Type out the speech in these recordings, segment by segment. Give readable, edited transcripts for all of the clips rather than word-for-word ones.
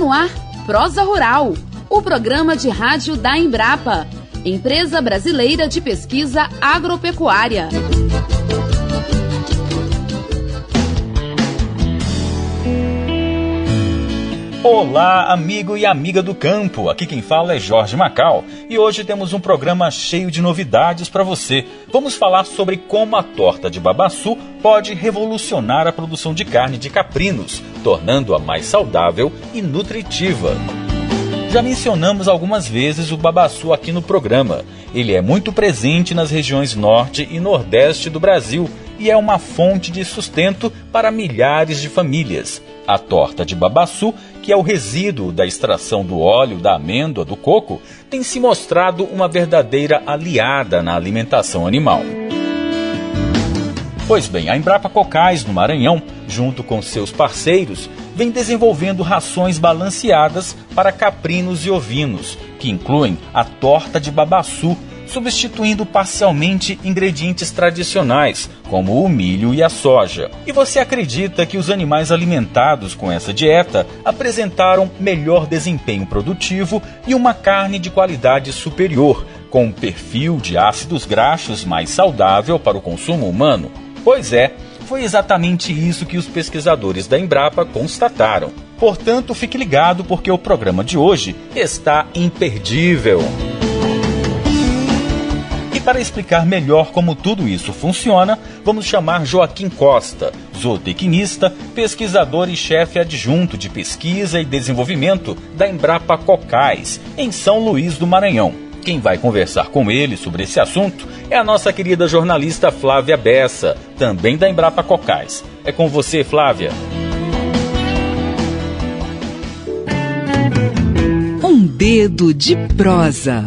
no ar Prosa Rural, o programa de rádio da Embrapa, Empresa Brasileira de Pesquisa Agropecuária. Olá, amigo e amiga do campo. Aqui quem fala é Jorge Macal e hoje temos um programa cheio de novidades para você. Vamos falar sobre como a torta de babaçu pode revolucionar a produção de carne de caprinos, tornando-a mais saudável e nutritiva. Já mencionamos algumas vezes o babaçu aqui no programa. Ele é muito presente nas regiões norte e nordeste do Brasil e é uma fonte de sustento para milhares de famílias. A torta de babaçu, que é o resíduo da extração do óleo da amêndoa do coco, tem se mostrado uma verdadeira aliada na alimentação animal. Pois bem, a Embrapa Cocais, no Maranhão, junto com seus parceiros, vem desenvolvendo rações balanceadas para caprinos e ovinos, que incluem a torta de babaçu, substituindo parcialmente ingredientes tradicionais, como o milho e a soja. E você acredita que os animais alimentados com essa dieta apresentaram melhor desempenho produtivo e uma carne de qualidade superior, com um perfil de ácidos graxos mais saudável para o consumo humano? Pois é, foi exatamente isso que os pesquisadores da Embrapa constataram. Portanto, fique ligado porque o programa de hoje está imperdível. E para explicar melhor como tudo isso funciona, vamos chamar Joaquim Costa, zootecnista, pesquisador e chefe adjunto de pesquisa e desenvolvimento da Embrapa Cocais, em São Luís do Maranhão. Quem vai conversar com ele sobre esse assunto é a nossa querida jornalista Flávia Bessa, também da Embrapa Cocais. É com você, Flávia. Um dedo de prosa.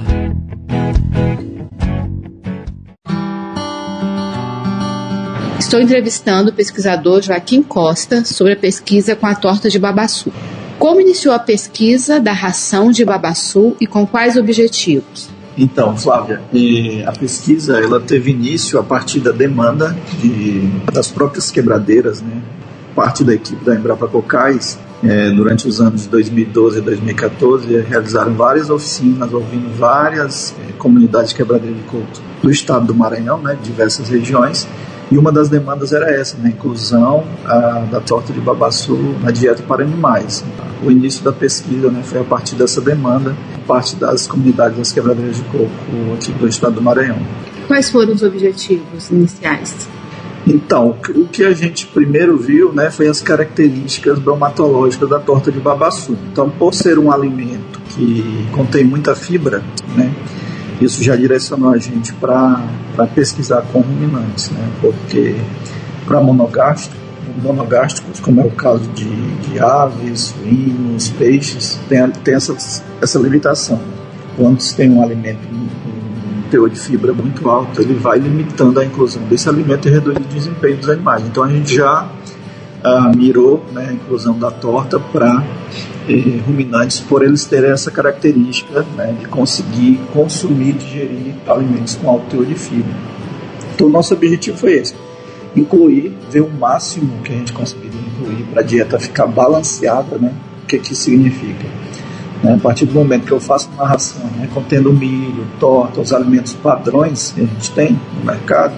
Estou entrevistando o pesquisador Joaquim Costa sobre a pesquisa com a torta de babaçu. Como iniciou a pesquisa da ração de babaçu e com quais objetivos? Então, Flávia, a pesquisa ela teve início a partir da demanda das próprias quebradeiras, né? Parte da equipe da Embrapa Cocais, durante os anos de 2012 e 2014, realizaram várias oficinas ouvindo várias comunidades de quebradeira de coco do estado do Maranhão, né? De diversas regiões. E uma das demandas era essa, né, a inclusão da torta de babaçu na dieta para animais. O início da pesquisa, né, foi a partir dessa demanda, parte das comunidades das quebradeiras de coco aqui do estado do Maranhão. Quais foram os objetivos iniciais? Então, o que a gente primeiro viu, né, foi as características bromatológicas da torta de babaçu. Então, por ser um alimento que contém muita fibra, né, isso já direcionou a gente para pesquisar com ruminantes, né? Porque para monogástricos, como é o caso de aves, suínos, peixes, tem essa limitação. Quando se tem um alimento com um teor de fibra muito alto, ele vai limitando a inclusão desse alimento e reduzindo o desempenho dos animais. Então a gente já mirou, né, a inclusão da torta para ruminantes, por eles terem essa característica, né, de conseguir consumir e digerir alimentos com alto teor de fibra. Então, nosso objetivo foi esse: incluir, ver o máximo que a gente conseguiria incluir para a dieta ficar balanceada, né? O que isso significa? Né, a partir do momento que eu faço uma ração, né, contendo milho, torta, os alimentos padrões que a gente tem no mercado,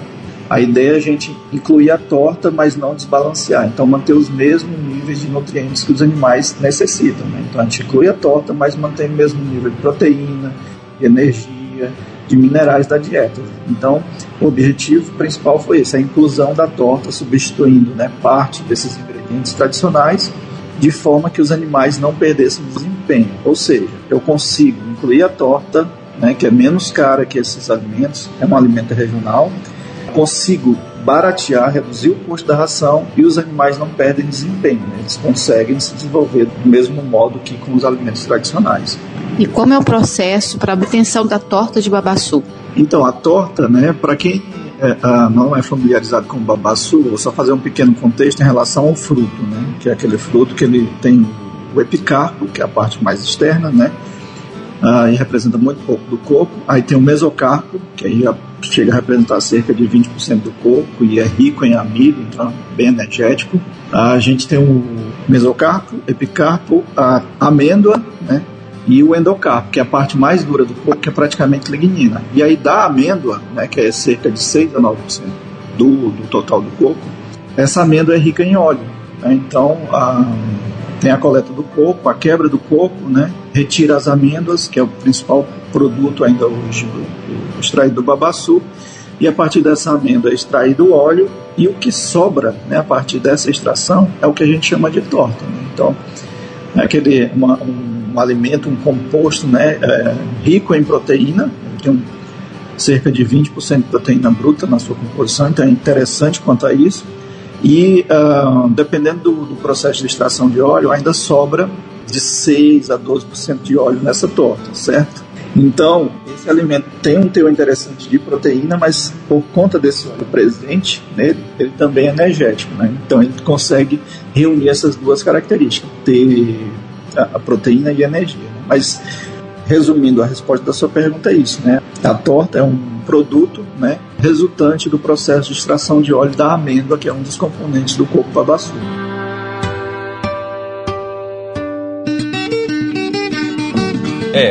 a ideia é a gente incluir a torta, mas não desbalancear. Então, manter os mesmos níveis de nutrientes que os animais necessitam, né? Então, a gente inclui a torta, mas mantém o mesmo nível de proteína, de energia, de minerais da dieta. Então, o objetivo principal foi esse: a inclusão da torta, substituindo, né, parte desses ingredientes tradicionais, de forma que os animais não perdessem desempenho. Ou seja, eu consigo incluir a torta, né, que é menos cara que esses alimentos, é um alimento regional, consigo baratear, reduzir o custo da ração e os animais não perdem desempenho, né? Eles conseguem se desenvolver do mesmo modo que com os alimentos tradicionais. E como é o processo para a obtenção da torta de babaçu? Então, a torta, né, para quem não é familiarizado com o babaçu, vou só fazer um pequeno contexto em relação ao fruto, né, que é aquele fruto que ele tem o epicarpo, que é a parte mais externa, né, e representa muito pouco do coco. Aí tem o mesocarpo, que aí chega a representar cerca de 20% do corpo e é rico em amido, então é bem energético. A gente tem o mesocarpo, epicarpo, a amêndoa, né, e o endocarpo, que é a parte mais dura do corpo, que é praticamente lignina. E aí da amêndoa, né, que é cerca de 6 a 9% do total do corpo, essa amêndoa é rica em óleo, né? Então tem a coleta do coco, a quebra do coco, né, retira as amêndoas, que é o principal produto ainda hoje extraído do babaçu, e a partir dessa amêndoa é extraído o óleo, e o que sobra, né, a partir dessa extração é o que a gente chama de torta, né? Então é um alimento, um composto, né, rico em proteína, tem cerca de 20% de proteína bruta na sua composição, então é interessante quanto a isso. E dependendo do processo de extração de óleo, ainda sobra de 6 a 12% de óleo nessa torta, certo? Então, esse alimento tem um teor interessante de proteína, mas por conta desse óleo presente nele, ele também é energético, né? Então ele consegue reunir essas duas características, ter a proteína e a energia, né? Mas, resumindo, a resposta da sua pergunta é isso, né? A torta é um produto, né, resultante do processo de extração de óleo da amêndoa, que é um dos componentes do coco babaçu.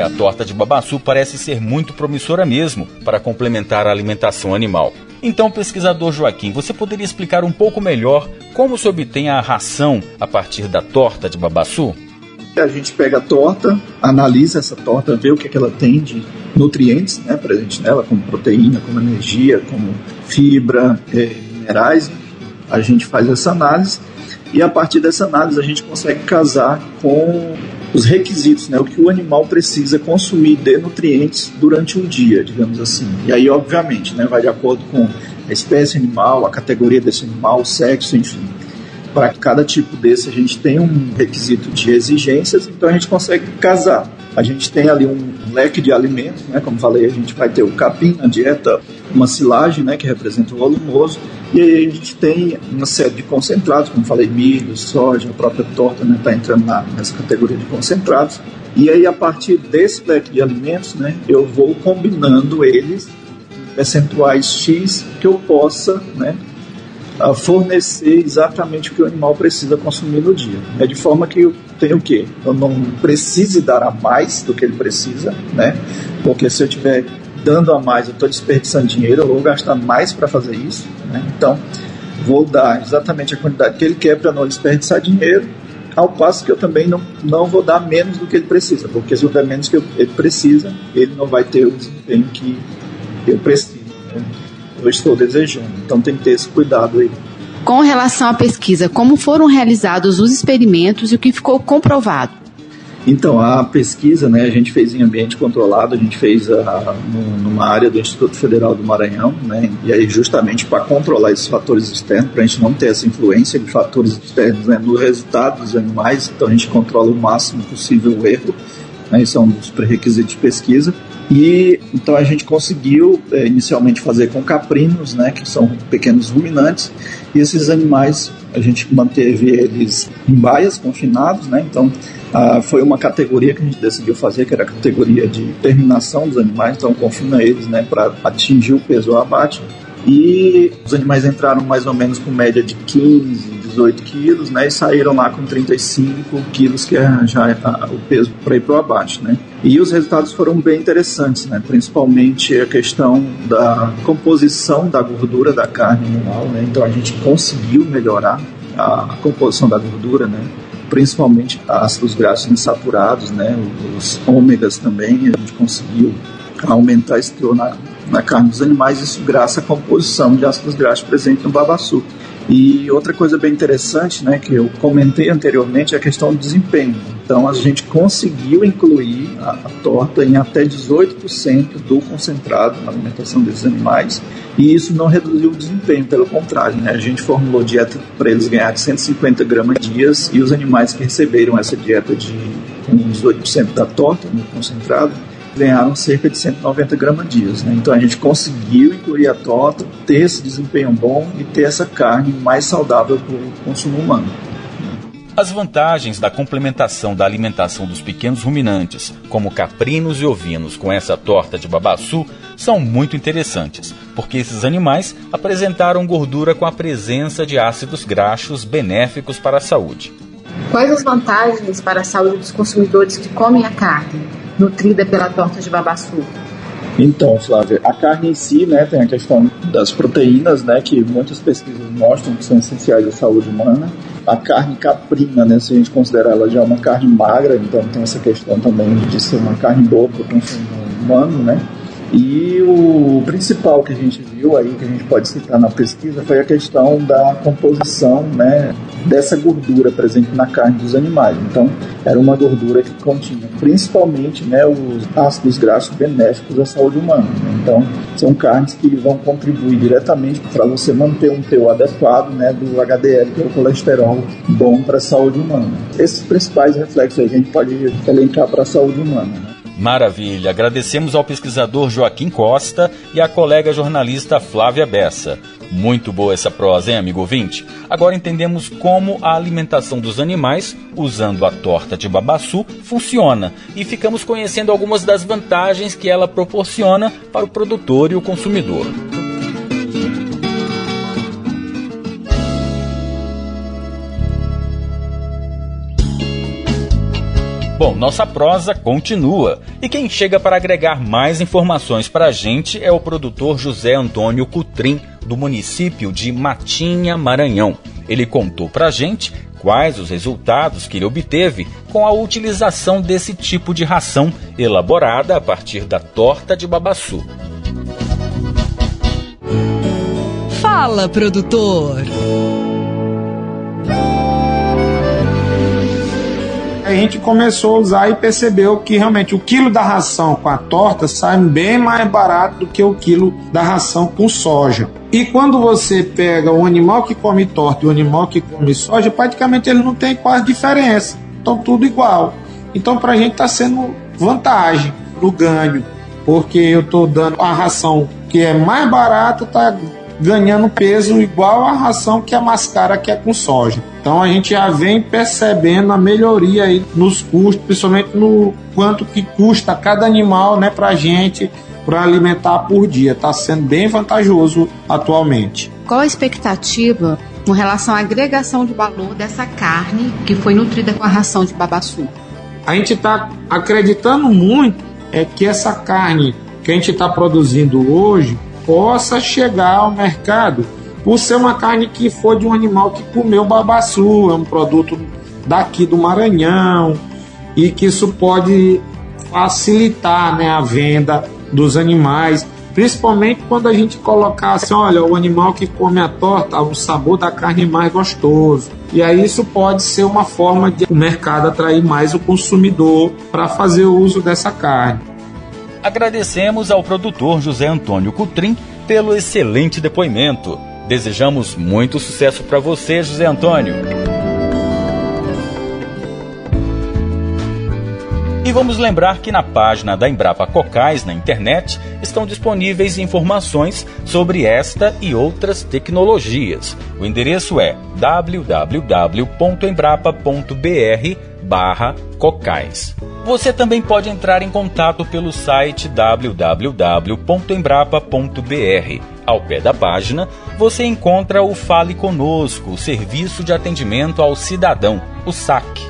A torta de babaçu parece ser muito promissora mesmo para complementar a alimentação animal. Então, pesquisador Joaquim, você poderia explicar um pouco melhor como se obtém a ração a partir da torta de babaçu? A gente pega a torta, analisa essa torta, vê o que ela tem de nutrientes, né, presente nela, como proteína, como energia, como fibra, minerais. A gente faz essa análise e a partir dessa análise a gente consegue casar com os requisitos, né, o que o animal precisa consumir de nutrientes durante um dia, digamos assim. E aí, obviamente, né, vai de acordo com a espécie animal, a categoria desse animal, o sexo, enfim. Para cada tipo desse a gente tem um requisito de exigências, então a gente consegue casar. A gente tem ali um leque de alimentos, né? Como falei, a gente vai ter o capim na dieta, uma silagem, né, que representa o volumoso, e aí a gente tem uma série de concentrados, como falei, milho, soja, a própria torta, né, está entrando nessa categoria de concentrados. E aí a partir desse leque de alimentos, né, eu vou combinando eles em percentuais X que eu possa, né, a fornecer exatamente o que o animal precisa consumir no dia. É de forma que eu tenho o quê? Eu não precise dar a mais do que ele precisa, né? Porque se eu estiver dando a mais, eu estou desperdiçando dinheiro, eu vou gastar mais para fazer isso, né? Então, vou dar exatamente a quantidade que ele quer para não desperdiçar dinheiro, ao passo que eu também não vou dar menos do que ele precisa, porque se eu der menos do que ele precisa, ele não vai ter o desempenho que eu preciso, né? Eu estou desejando, então tem que ter esse cuidado aí. Com relação à pesquisa, como foram realizados os experimentos e o que ficou comprovado? Então, a pesquisa, né, a gente fez em ambiente controlado, a gente fez numa área do Instituto Federal do Maranhão, né, e aí justamente para controlar esses fatores externos, para a gente não ter essa influência de fatores externos, né, no resultado dos animais, então a gente controla o máximo possível o erro, né, isso é um dos pré-requisitos de pesquisa. E então a gente conseguiu inicialmente fazer com caprinos, né, que são pequenos ruminantes, e esses animais a gente manteve eles em baias, confinados, né, então foi uma categoria que a gente decidiu fazer, que era a categoria de terminação dos animais, então confina eles, né, para atingir o peso ao abate, e os animais entraram mais ou menos com média de 15, 18 quilos, né, e saíram lá com 35 quilos, que já é o peso para ir para o abate, né. E os resultados foram bem interessantes, né, principalmente a questão da composição da gordura da carne animal, né, então a gente conseguiu melhorar a composição da gordura, né, principalmente ácidos graxos insaturados, né, os ômegas também, a gente conseguiu aumentar esse teor na carne dos animais, isso graças à composição de ácidos graxos presente no babaçu. E outra coisa bem interessante, né, que eu comentei anteriormente, é a questão do desempenho. Então a gente conseguiu incluir a torta em até 18% do concentrado na alimentação desses animais, e isso não reduziu o desempenho, pelo contrário, né, a gente formulou dieta para eles ganharem 150 gramas dias, e os animais que receberam essa dieta com 18% da torta no concentrado ganharam cerca de 190 gramas dias, né? Então a gente conseguiu incluir a torta, ter esse desempenho bom e ter essa carne mais saudável para o consumo humano. As vantagens da complementação da alimentação dos pequenos ruminantes, como caprinos e ovinos, com essa torta de babaçu, são muito interessantes, porque esses animais apresentaram gordura com a presença de ácidos graxos benéficos para a saúde. Quais as vantagens para a saúde dos consumidores que comem a carne nutrida pela torta de babaçu? Então, Flávia, a carne em si, né, tem a questão das proteínas, né, que muitas pesquisas mostram que são essenciais à saúde humana. A carne caprina, né, se a gente considerar ela já uma carne magra, então tem essa questão também de ser uma carne boa para o consumo humano, né? E o principal que a gente viu aí, que a gente pode citar na pesquisa, foi a questão da composição, né, dessa gordura presente na carne dos animais. Então, era uma gordura que continha principalmente, né, os ácidos graxos benéficos à saúde humana. Então, são carnes que vão contribuir diretamente para você manter um teor adequado, né, do HDL, que é o colesterol bom para a saúde humana. Esses principais reflexos aí a gente pode elencar para a saúde humana, né? Maravilha! Agradecemos ao pesquisador Joaquim Costa e à colega jornalista Flávia Bessa. Muito boa essa prosa, hein, amigo ouvinte? Agora entendemos como a alimentação dos animais, usando a torta de babaçu, funciona e ficamos conhecendo algumas das vantagens que ela proporciona para o produtor e o consumidor. Bom, nossa prosa continua. E quem chega para agregar mais informações para a gente é o produtor José Antônio Cutrim, do município de Matinha, Maranhão. Ele contou para a gente quais os resultados que ele obteve com a utilização desse tipo de ração elaborada a partir da torta de babaçu. Fala, produtor! A gente começou a usar e percebeu que realmente o quilo da ração com a torta sai bem mais barato do que o quilo da ração com soja. E quando você pega o animal que come torta e o animal que come soja, praticamente ele não tem quase diferença. Estão tudo igual. Então para a gente está sendo vantagem no ganho, porque eu estou dando a ração que é mais barata, está ganhando peso igual a ração que é mais cara, que é com soja. Então a gente já vem percebendo a melhoria aí nos custos, principalmente no quanto que custa cada animal, né, pra gente, para alimentar por dia. Está sendo bem vantajoso atualmente. Qual a expectativa com relação à agregação de valor dessa carne que foi nutrida com a ração de babaçu? A gente está acreditando muito que essa carne que a gente está produzindo hoje possa chegar ao mercado por ser uma carne que foi de um animal que comeu babaçu, é um produto daqui do Maranhão, e que isso pode facilitar, né, a venda dos animais, principalmente quando a gente colocar assim, olha, o animal que come a torta, o sabor da carne é mais gostoso. E aí isso pode ser uma forma de o mercado atrair mais o consumidor para fazer o uso dessa carne. Agradecemos ao produtor José Antônio Cutrim pelo excelente depoimento. Desejamos muito sucesso para você, José Antônio. E vamos lembrar que na página da Embrapa Cocais na internet estão disponíveis informações sobre esta e outras tecnologias. O endereço é www.embrapa.br/cocais. Você também pode entrar em contato pelo site www.embrapa.br. Ao pé da página, você encontra o Fale Conosco, o Serviço de Atendimento ao Cidadão, o SAC.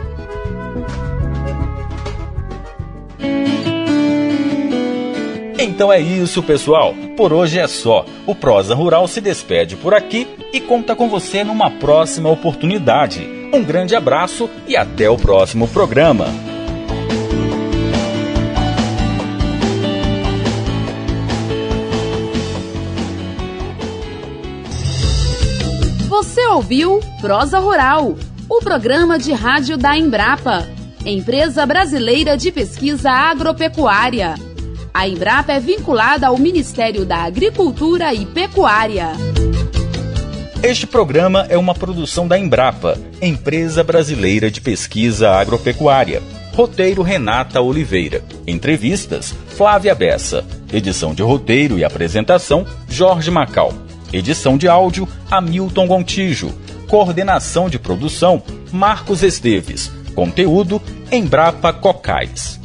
Então é isso, pessoal. Por hoje é só. O Prosa Rural se despede por aqui e conta com você numa próxima oportunidade. Um grande abraço e até o próximo programa. Você ouviu Prosa Rural, o programa de rádio da Embrapa, Empresa Brasileira de Pesquisa Agropecuária. A Embrapa é vinculada ao Ministério da Agricultura e Pecuária. Este programa é uma produção da Embrapa, Empresa Brasileira de Pesquisa Agropecuária. Roteiro Renata Oliveira. Entrevistas Flávia Bessa. Edição de roteiro e apresentação Jorge Macal. Edição de áudio Hamilton Gontijo. Coordenação de produção Marcos Esteves. Conteúdo Embrapa Cocais.